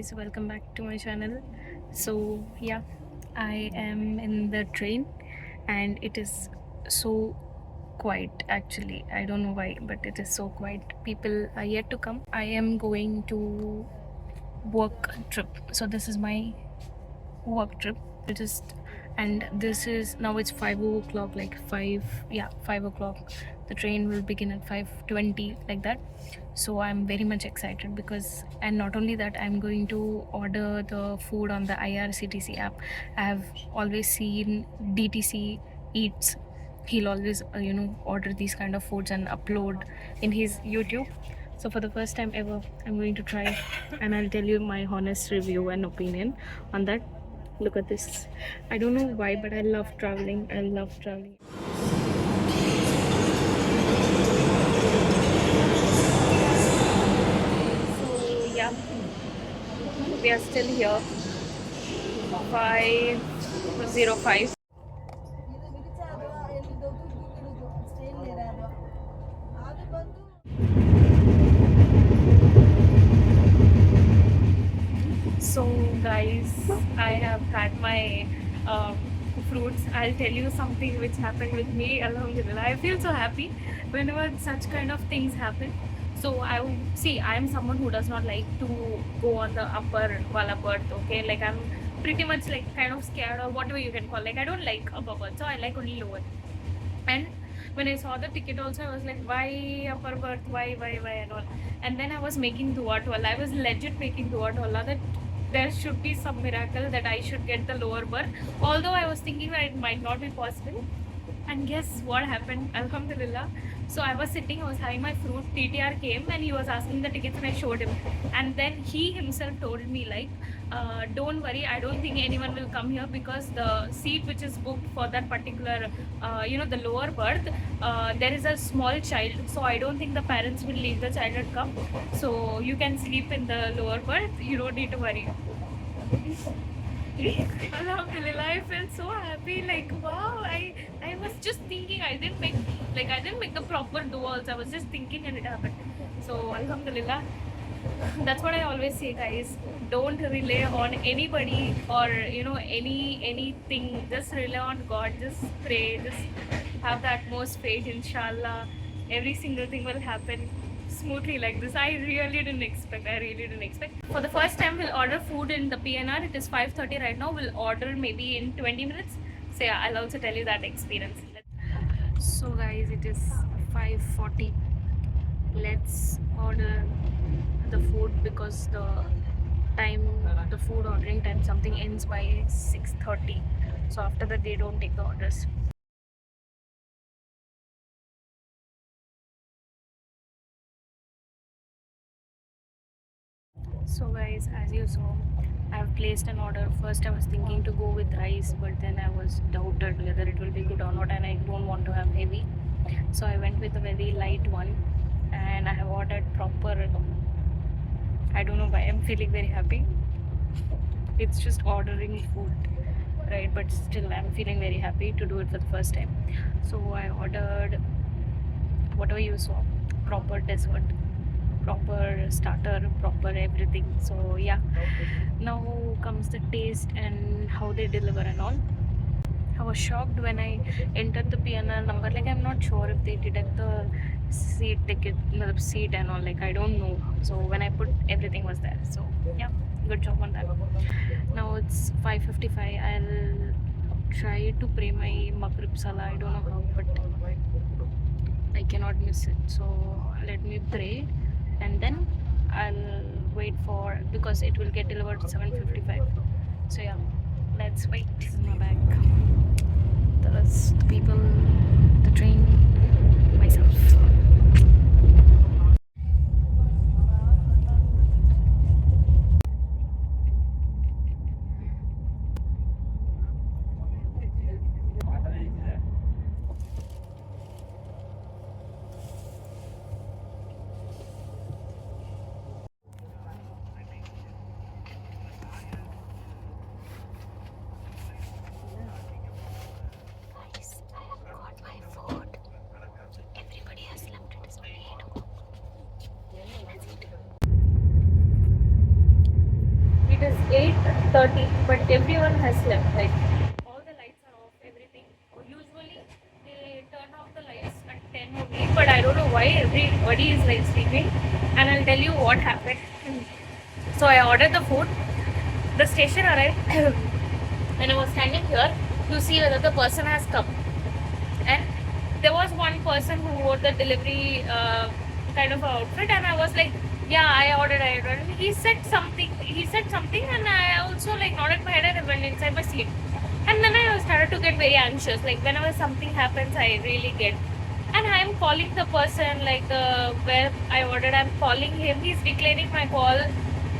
guys, welcome back to my channel. So yeah, I am in the train and it is so quiet. Actually, I don't know why, but it is so quiet. People are yet to come. I am going to work trip, so this is my work trip. It is, and this is now it's 5 o'clock, like 5 o'clock. The train will begin at 5:20, like that. So I'm very much excited because, and not only that, I'm going to order the food on the IRCTC app. I have always seen DTC Eats. He'll always order these kind of foods and upload in his YouTube. So for the first time ever, I'm going to try, and I'll tell you my honest review and opinion on that. Look at this. I don't know why, but I love traveling. I love traveling. So yeah, we are still here. 5:05. So guys, I have had my fruits. I'll tell you something which happened with me. Alhamdulillah, I feel so happy whenever such kind of things happen. So I'm someone who does not like to go on the upper wala berth. Okay, like I'm pretty much like kind of scared or whatever you can call. Like I don't like upper berth, so I like only lower. And when I saw the ticket also, I was like, why upper berth, why and all. And then I was making dua to Allah. I was legit making dua to Allah that there should be some miracle that I should get the lower berth, although I was thinking that it might not be possible. And guess what happened? Alhamdulillah. So I was sitting, I was having my fruit. TTR came and he was asking the tickets, and I showed him. And then he himself told me, like, don't worry, I don't think anyone will come here because the seat which is booked for that particular, the lower berth, there is a small child. So I don't think the parents will leave the child and come. So you can sleep in the lower berth. You don't need to worry. Alhamdulillah, I felt so happy. Like wow, I was just thinking I didn't make the proper duals. I was just thinking and it happened. So Alhamdulillah, that's what I always say, guys. Don't rely on anybody or anything. Just rely on God. Just pray. Just have the utmost faith. Inshallah, every single thing will happen smoothly like this. I really didn't expect. For the first time, we'll order food in the PNR. It is 5:30 right now. We'll order maybe in 20 minutes. So yeah, I'll also tell you that experience. So guys, it is 5:40. Let's order the food because the food ordering time something ends by 6:30. So after that, they don't take the orders. So guys, as you saw, I have placed an order. First I was thinking to go with rice, but then I was doubted whether it will be good or not, and I don't want to have heavy. So I went with a very light one, and I have ordered proper. I don't know why I'm feeling very happy. It's just ordering food, right? But still I'm feeling very happy to do it for the first time. So I ordered whatever you saw, proper dessert, proper starter, proper everything. So yeah, now comes the taste and how they deliver and all. I was shocked when I entered the PNR number. Like I'm not sure if they deduct the seat ticket, seat and all. Like I don't know. So when I put, everything was there. So yeah, good job on that. Now it's 5:55. I'll try to pray my Maghrib Salah. I don't know how, but I cannot miss it. So let me pray, and then I'll wait for, because it will get delivered at 7:55. So yeah, let's wait. This is my bag. The people, the train, myself. Guys, I have got my food. Everybody has 8:30, but everyone has slept. Like all the lights are off, everything. Usually they turn off the lights at 10 only, but I don't know why everybody is like sleeping. And I'll tell you what happened. So I ordered the food. The station arrived, and I was standing here to see whether the person has come. And there was one person who wore the delivery kind of outfit, and I was like, yeah, I ordered. He said something, and I also like nodded my head and went inside my sleep. And then I started to get very anxious. Like whenever something happens, I really get. And I'm calling the person like where I ordered. I'm calling him. He's declining my call.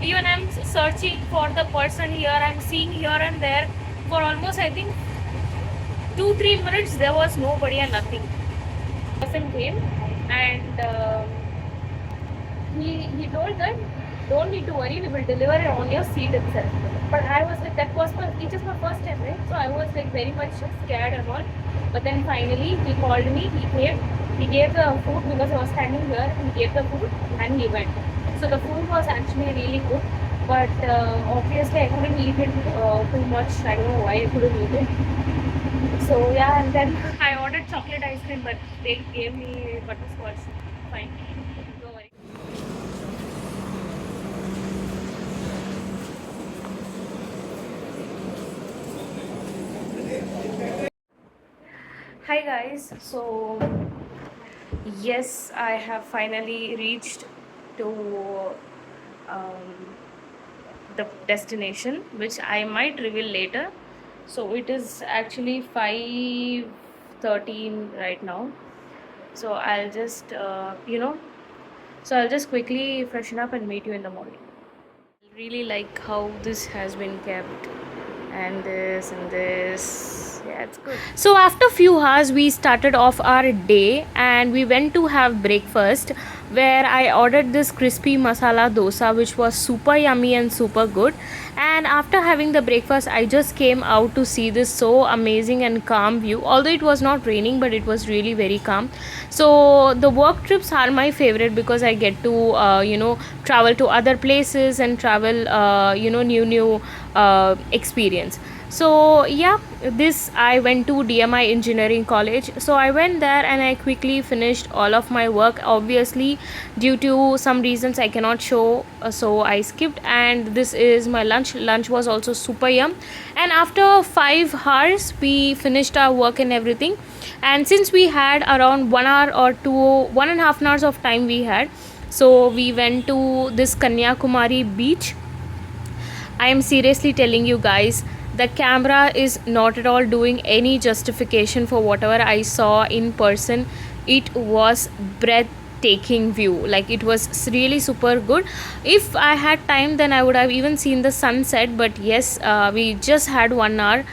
Even I'm searching for the person here. I'm seeing here and there for almost, I think, 2-3 minutes. There was nobody and nothing. The person came, and he told that don't need to worry, we will deliver it on your seat itself. But I was like, it is my first time, right? So I was like very much scared and all. But then finally he called me, he came, he gave the food because I was standing here, he gave the food and he went. So the food was actually really good. But obviously I couldn't eat it too much. I don't know why I couldn't eat it. So yeah, and then I ordered chocolate ice cream, but they gave me butterscotch. Fine, don't worry. Hi guys, so yes, I have finally reached to um, the destination, which I might reveal later. So it is actually 5:13 right now. So I'll just quickly freshen up and meet you in the morning. Really like how this has been kept, and this. Yeah, it's good. So after few hours we started off our day and we went to have breakfast, where I ordered this crispy masala dosa, which was super yummy and super good. And after having the breakfast, I just came out to see this so amazing and calm view. Although it was not raining, but it was really very calm. So the work trips are my favorite because I get to travel to other places and travel new experience. So yeah, this I went to DMI Engineering College. So I went there and I quickly finished all of my work. Obviously, due to some reasons I cannot show, so I skipped. And this is my lunch. Lunch was also super yum. And after 5 hours, we finished our work and everything. And since we had around 1 hour or 1.5 hours of time we had, so we went to this Kanyakumari beach. I am seriously telling you guys, the camera is not at all doing any justification for whatever I saw in person. It was breathtaking view. Like it was really super good. If I had time, then I would have even seen the sunset. But yes, we just had 1 hour,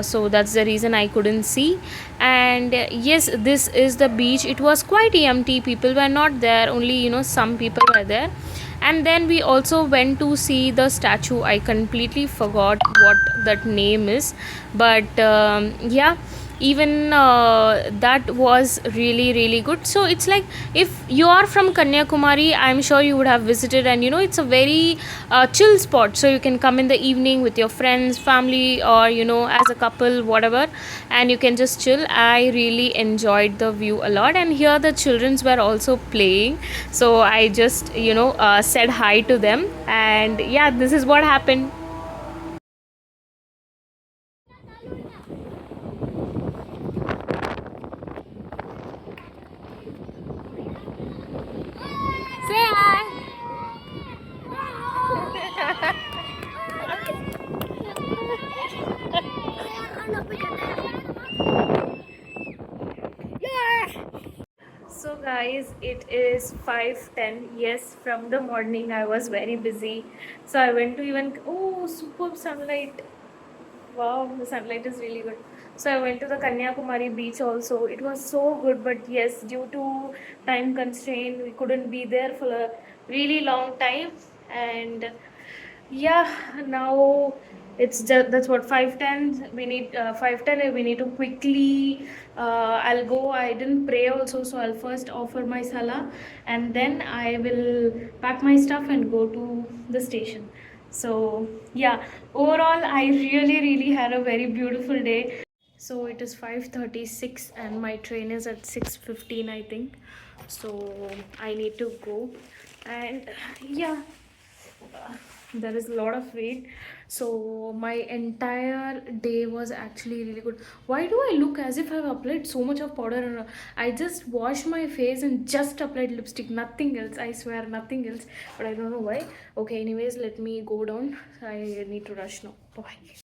so that's the reason I couldn't see. And yes, this is the beach. It was quite empty. People were not there. Only some people were there. And then we also went to see the statue. I completely forgot what that name is, but yeah, even that was really really good. So it's like, if you are from Kanyakumari, I'm sure you would have visited. And it's a very chill spot, so you can come in the evening with your friends, family, or as a couple, whatever, and you can just chill. I really enjoyed the view a lot, and here the childrens were also playing. So I just said hi to them, and yeah, this is what happened. Say hi. So guys, it is 5:10. Yes, from the morning I was very busy. So I went to even, oh, superb sunlight. Wow, the sunlight is really good. So I went to the Kanyakumari beach also. It was so good, but yes, due to time constraint, we couldn't be there for a really long time. And yeah, now it's just, that's what, 5:10. We need 5:10. We need to quickly. I'll go. I didn't pray also, so I'll first offer my salah, and then I will pack my stuff and go to the station. So yeah, overall I really had a very beautiful day. So it is 5:36 and my train is at 6:15, I think. So I need to go. And yeah, there is a lot of weight. So my entire day was actually really good. Why do I look as if I've applied so much of powder? And I just washed my face and just applied lipstick, nothing else. I swear, nothing else. But I don't know why. Okay, anyways, let me go down. I need to rush now. Bye.